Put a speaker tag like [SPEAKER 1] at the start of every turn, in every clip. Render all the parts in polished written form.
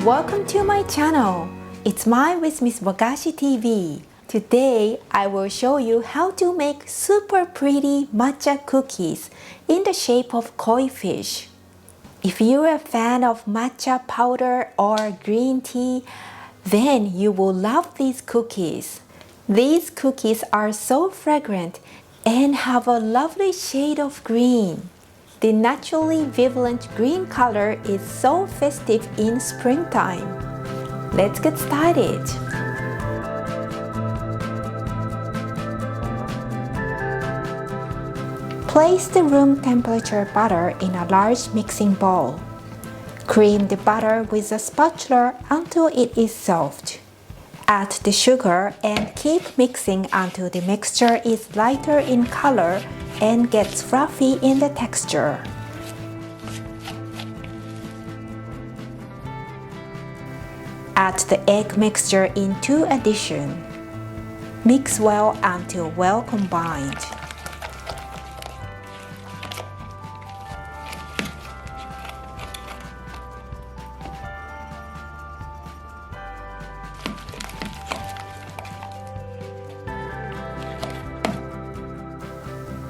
[SPEAKER 1] Welcome to my channel. It's mine with Miss Wagashi TV. Today I will show you how to make super pretty matcha cookies in the shape of koi fish. If you're a fan of matcha powder or green tea, then you will love these cookies. These cookies are so fragrant and have a lovely shade of green. The naturally vibrant green color is so festive in springtime. Let's get started. Place the room temperature butter in a large mixing bowl. Cream the butter with a spatula until it is soft. Add the sugar and keep mixing until the mixture is lighter in color and gets fluffy in the texture. Add the egg mixture into addition. Mix well until well combined.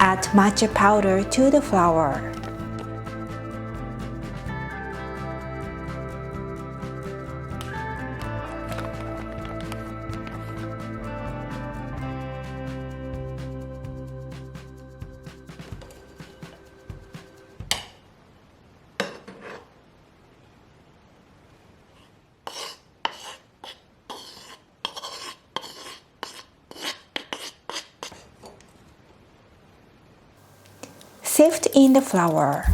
[SPEAKER 1] Add matcha powder to the flour. Sift in the flour.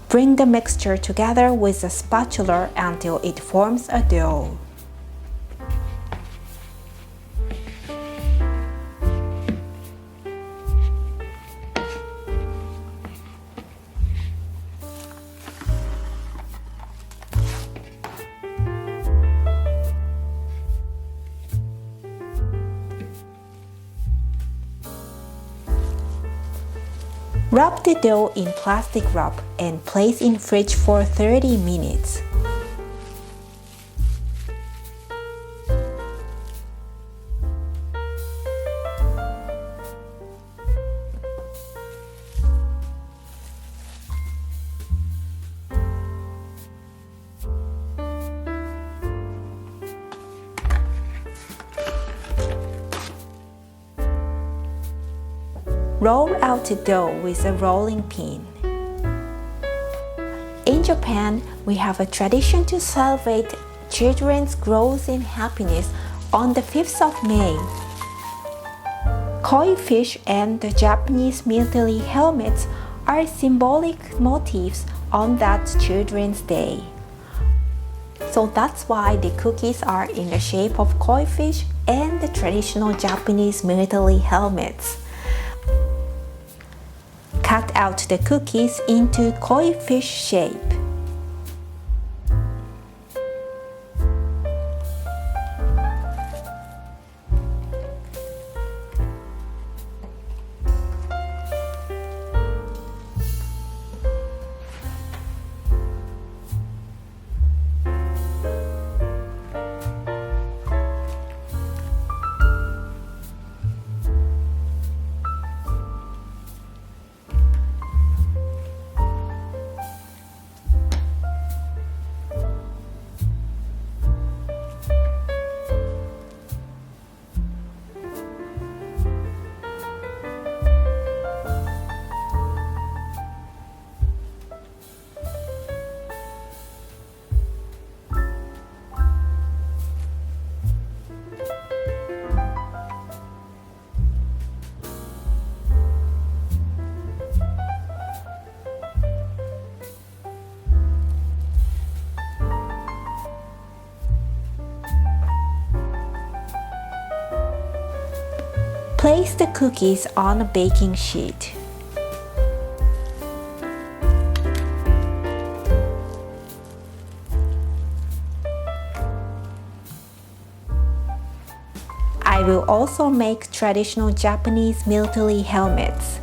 [SPEAKER 1] Bring the mixture together with a spatula until it forms a dough. Wrap the dough in plastic wrap and place in fridge for 30 minutes. Roll out the dough with a rolling pin. In Japan, we have a tradition to celebrate children's growth and happiness on the 5th of May. Koi fish and the Japanese military helmets are symbolic motifs on that Children's Day. So that's why the cookies are in the shape of koi fish and the traditional Japanese military helmets. Cut out the cookies into koi fish shape. Place the cookies on a baking sheet. I will also make traditional Japanese military helmets.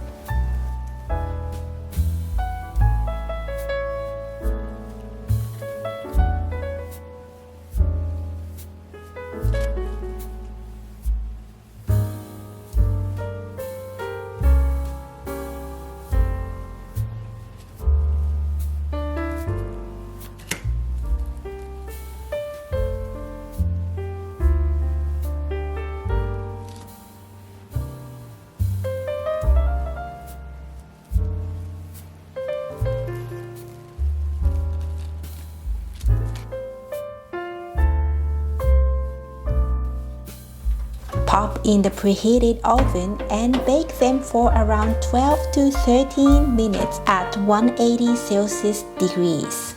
[SPEAKER 1] up in the preheated oven and bake them for around 12 to 13 minutes at 180 Celsius degrees.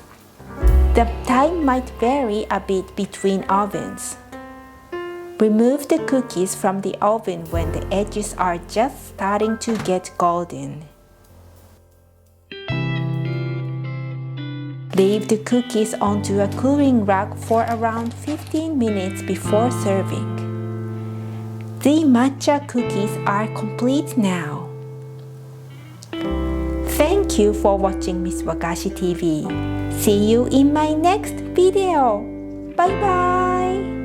[SPEAKER 1] The time might vary a bit between ovens. Remove the cookies from the oven when the edges are just starting to get golden. Leave the cookies onto a cooling rack for around 15 minutes before serving. The matcha cookies are complete now. Thank you for watching Miss Wagashi TV. See you in my next video. Bye bye.